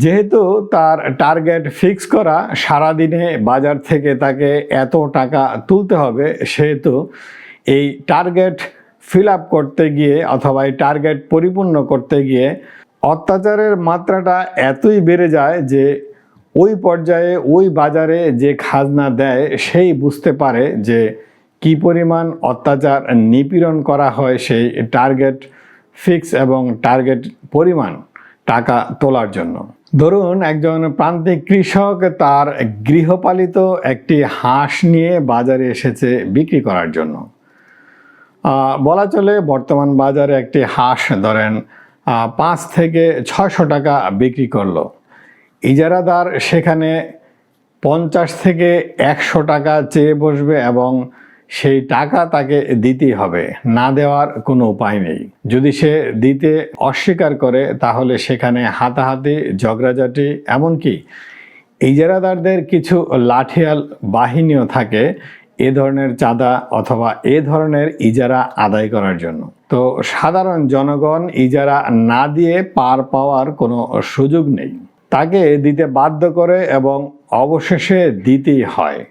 যেহেতু তার target fix করা, সারাদিনে বাজার থেকে তাকে এত টাকা তুলতে হবে, সেহেতু এই টার্গেট ফিল আপ করতে গিয়ে অথবা এই টার্গেট পরিপূর্ণ করতে গিয়ে অত্যাচারের মাত্রাটা এতই বেড়ে যায় যে ওই পর্যায়ে ওই বাজারে যে খাজনা দেয় সেই বুঝতে পারে যে কি পরিমাণ অত্যাচার নিপীড়ন করা হয় সেই টার্গেট ফিক্স এবং টার্গেট পরিমাণ টাকা তোলার জন্য। ধরুন একজন প্রান্তিক কৃষক তার গৃহপালিত একটি হাঁস নিয়ে বাজারে এসেছে বিক্রি করার জন্য। বলা চলে বর্তমান বাজারে একটি হাঁস ধরেন 5 থেকে 600 টাকা বিক্রি করলো। ইজারাদার সেখানে 50 থেকে 100 টাকা চেয়ে বসবে এবং সেই টাকা তাকে দিতেই হবে, না দেওয়ার কোনো উপায় নেই। যদি সে দিতে অস্বীকার করে তাহলে সেখানে হাতাহাতি, ঝগড়াঝাটি, এমনকি ইজারাদারদের কিছু লাঠিয়াল বাহিনীও থাকে এ ধরনের চাঁদা অথবা এ ধরনের ইজারা আদায় করার জন্য। তো সাধারণ জনগণ ইজারা না দিয়ে পার পাওয়ার কোনো সুযোগ নেই, তাকে দিতে বাধ্য করে এবং অবশেষে দিতেই হয়।